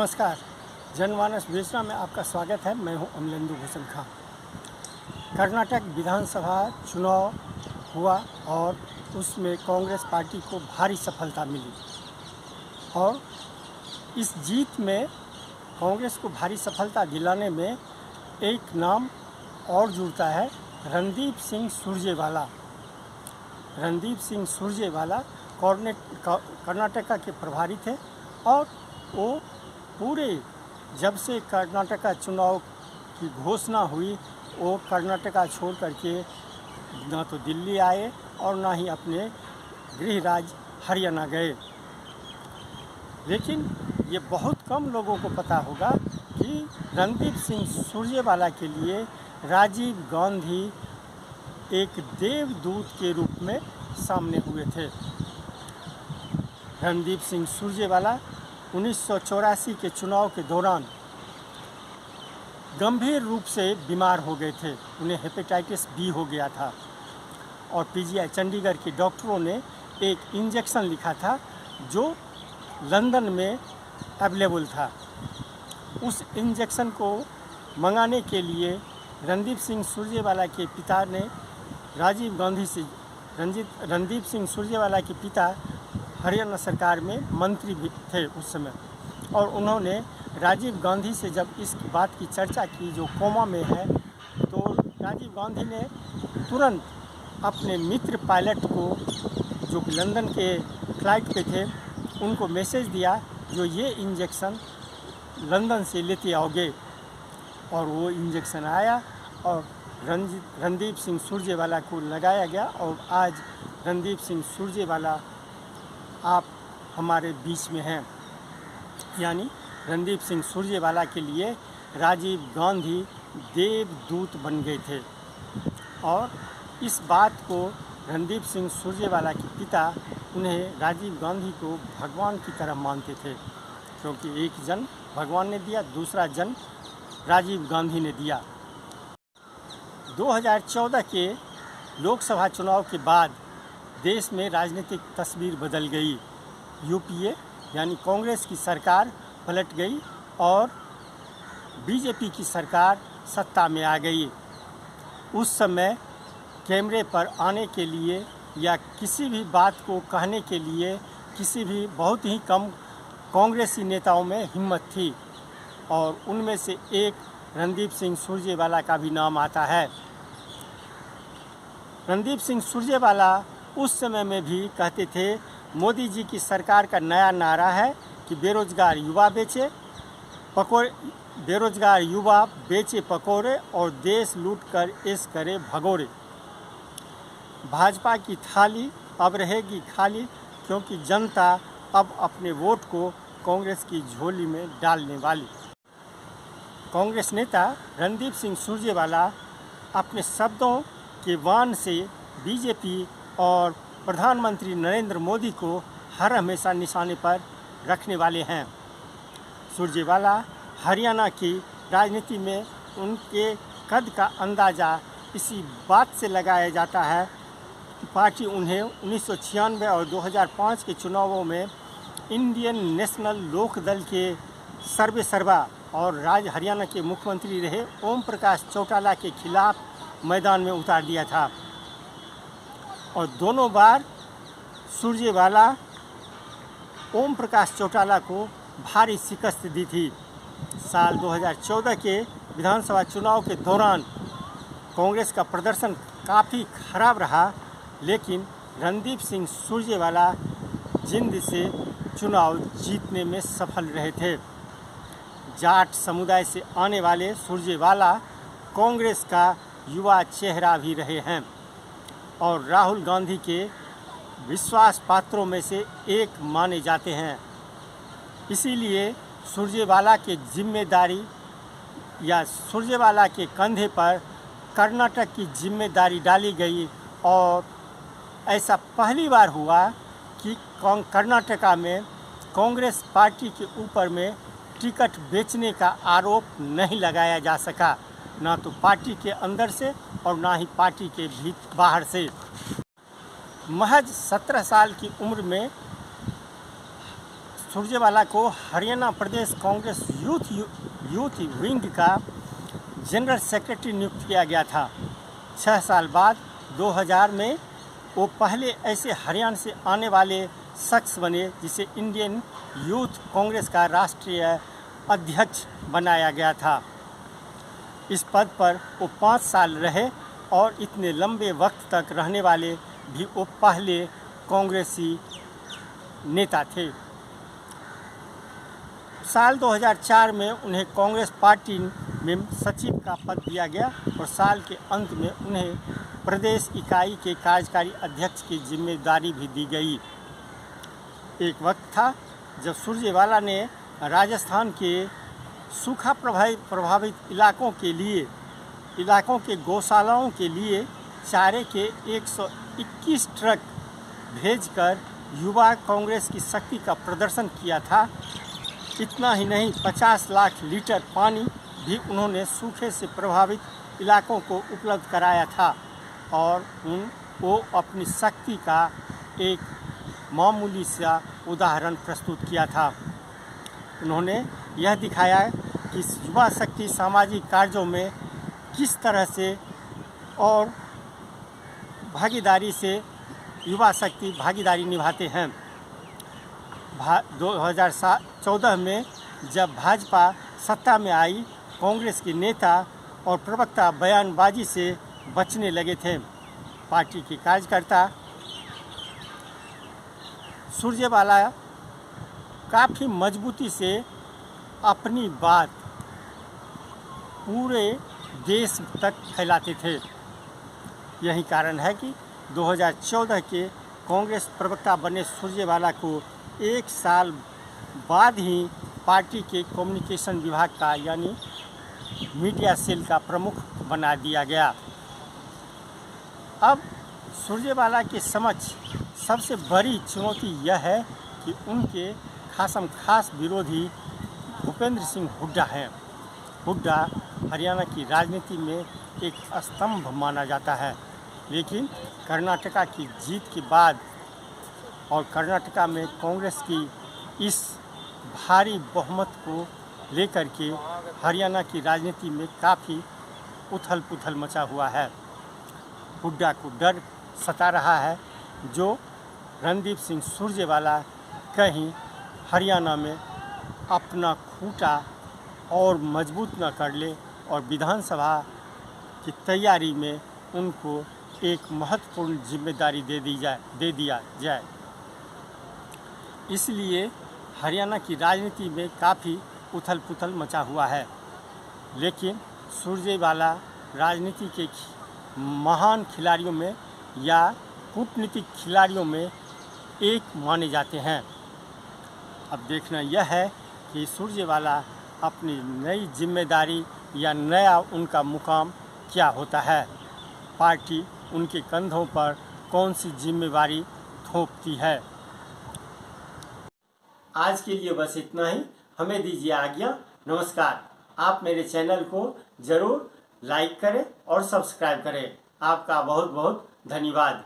नमस्कार। जनमानस विवेचना में आपका स्वागत है। मैं हूं अमलेंदु भूषण खां। कर्नाटक विधानसभा चुनाव हुआ और उसमें कांग्रेस पार्टी को भारी सफलता मिली और इस जीत में कांग्रेस को भारी सफलता दिलाने में एक नाम और जुड़ता है, रणदीप सिंह सुरजेवाला। रणदीप सिंह सुरजेवाला कर्नाटका के प्रभारी थे और वो पूरे जब से कर्नाटका चुनाव की घोषणा हुई वो कर्नाटका छोड़ करके ना तो दिल्ली आए और ना ही अपने गृह राज्य हरियाणा गए। लेकिन ये बहुत कम लोगों को पता होगा कि रणदीप सिंह सुरजेवाला के लिए राजीव गांधी एक देवदूत के रूप में सामने हुए थे। रणदीप सिंह सुरजेवाला 1984 के चुनाव के दौरान गंभीर रूप से बीमार हो गए थे। उन्हें हेपेटाइटिस बी हो गया था और पीजीआई चंडीगढ़ के डॉक्टरों ने एक इंजेक्शन लिखा था जो लंदन में अवेलेबल था। उस इंजेक्शन को मंगाने के लिए रणदीप सिंह सुरजेवाला के पिता ने राजीव गांधी से रणदीप सिंह सुरजेवाला के पिता हरियाणा सरकार में मंत्री भी थे उस समय, और उन्होंने राजीव गांधी से जब इस बात की चर्चा की जो कोमा में है, तो राजीव गांधी ने तुरंत अपने मित्र पायलट को जो कि लंदन के फ्लाइट पे थे उनको मैसेज दिया जो ये इंजेक्शन लंदन से लेते आओगे, और वो इंजेक्शन आया और रणदीप सिंह सुरजेवाला को लगाया गया। और आज रणदीप सिंह सुरजेवाला आप हमारे बीच में हैं। यानी रणदीप सिंह सुरजेवाला के लिए राजीव गांधी देवदूत बन गए थे। और इस बात को रणदीप सिंह सुरजेवाला के पिता उन्हें राजीव गांधी को भगवान की तरह मानते थे, क्योंकि एक जन्म भगवान ने दिया, दूसरा जन्म राजीव गांधी ने दिया। 2014 के लोकसभा चुनाव के बाद देश में राजनीतिक तस्वीर बदल गई। यूपीए यानी कांग्रेस की सरकार पलट गई और बीजेपी की सरकार सत्ता में आ गई। उस समय कैमरे पर आने के लिए या किसी भी बात को कहने के लिए किसी भी बहुत ही कम कांग्रेसी नेताओं में हिम्मत थी, और उनमें से एक रणदीप सिंह सुरजेवाला का भी नाम आता है। रणदीप सिंह सुरजेवाला उस समय में भी कहते थे मोदी जी की सरकार का नया नारा है कि बेरोजगार युवा बेचे पकोड़े और देश लूट कर ऐश करे भगोड़े। भाजपा की थाली अब रहेगी खाली, क्योंकि जनता अब अपने वोट को कांग्रेस की झोली में डालने वाली। कांग्रेस नेता रणदीप सिंह सुरजेवाला अपने शब्दों के वाण से बीजेपी और प्रधानमंत्री नरेंद्र मोदी को हर हमेशा निशाने पर रखने वाले हैं। सुरजेवाला हरियाणा की राजनीति में उनके कद का अंदाज़ा इसी बात से लगाया जाता है कि पार्टी उन्हें 1996 और 2005 के चुनावों में इंडियन नेशनल लोकदल के सर्वेसर्वा और हरियाणा के मुख्यमंत्री रहे ओम प्रकाश चौटाला के खिलाफ मैदान में उतार दिया था, और दोनों बार सुरजेवाला ओम प्रकाश चौटाला को भारी शिकस्त दी थी। साल 2014 के विधानसभा चुनाव के दौरान कांग्रेस का प्रदर्शन काफ़ी खराब रहा, लेकिन रणदीप सिंह सुरजेवाला जिंद से चुनाव जीतने में सफल रहे थे। जाट समुदाय से आने वाले सुरजेवाला कांग्रेस का युवा चेहरा भी रहे हैं और राहुल गांधी के विश्वास पात्रों में से एक माने जाते हैं। इसीलिए सुरजेवाला के कंधे पर कर्नाटक की जिम्मेदारी डाली गई, और ऐसा पहली बार हुआ कि कर्नाटका में कांग्रेस पार्टी के ऊपर में टिकट बेचने का आरोप नहीं लगाया जा सका, ना तो पार्टी के अंदर से और ना ही पार्टी के बाहर से। महज 17 साल की उम्र में सुरजेवाला को हरियाणा प्रदेश कांग्रेस यूथ विंग का जनरल सेक्रेटरी नियुक्त किया गया था। 6 साल बाद 2000 में वो पहले ऐसे हरियाणा से आने वाले शख्स बने जिसे इंडियन यूथ कांग्रेस का राष्ट्रीय अध्यक्ष बनाया गया था। इस पद पर वो 5 साल रहे और इतने लंबे वक्त तक रहने वाले भी वो पहले कांग्रेसी नेता थे। साल 2004 में उन्हें कांग्रेस पार्टी में सचिव का पद दिया गया और साल के अंत में उन्हें प्रदेश इकाई के कार्यकारी अध्यक्ष की जिम्मेदारी भी दी गई। एक वक्त था जब सुरजेवाला ने राजस्थान के सूखा प्रभावित इलाकों के गौशालाओं के लिए चारे के 121 ट्रक भेजकर युवा कांग्रेस की शक्ति का प्रदर्शन किया था। इतना ही नहीं, 50 लाख लीटर पानी भी उन्होंने सूखे से प्रभावित इलाकों को उपलब्ध कराया था और वो अपनी शक्ति का एक मामूली सा उदाहरण प्रस्तुत किया था। उन्होंने यह दिखाया कि युवा शक्ति सामाजिक कार्यों में किस तरह से और भागीदारी से युवा शक्ति भागीदारी निभाते हैं। 2014 में जब भाजपा सत्ता में आई, कांग्रेस के नेता और प्रवक्ता बयानबाजी से बचने लगे थे। पार्टी के कार्यकर्ता सुरजेवाला काफ़ी मजबूती से अपनी बात पूरे देश तक फैलाते थे। यही कारण है कि 2014 के कांग्रेस प्रवक्ता बने सुरजेवाला को 1 साल बाद ही पार्टी के कम्युनिकेशन विभाग का यानी मीडिया सेल का प्रमुख बना दिया गया। अब सुरजेवाला के समक्ष सबसे बड़ी चुनौती यह है कि उनके खास विरोधी भूपेंद्र सिंह हुड्डा हैं। हुड्डा हरियाणा की राजनीति में एक स्तंभ माना जाता है, लेकिन कर्नाटका की जीत के बाद और कर्नाटका में कांग्रेस की इस भारी बहुमत को लेकर के हरियाणा की राजनीति में काफ़ी उथल पुथल मचा हुआ है। हुड्डा को डर सता रहा है जो रणदीप सिंह सुरजेवाला कहीं हरियाणा में अपना खूंटा और मजबूत न कर ले और विधानसभा की तैयारी में उनको एक महत्वपूर्ण जिम्मेदारी दे दिया जाए। इसलिए हरियाणा की राजनीति में काफ़ी उथल पुथल मचा हुआ है, लेकिन सुरजेवाला राजनीति के महान खिलाड़ियों में या कूटनीतिक खिलाड़ियों में एक माने जाते हैं। अब देखना यह है कि सुरजेवाला अपनी नई जिम्मेदारी या नया उनका मुकाम क्या होता है, पार्टी उनके कंधों पर कौन सी जिम्मेदारी थोपती है। आज के लिए बस इतना ही। हमें दीजिए आज्ञा। नमस्कार। आप मेरे चैनल को ज़रूर लाइक करें और सब्सक्राइब करें। आपका बहुत बहुत धन्यवाद।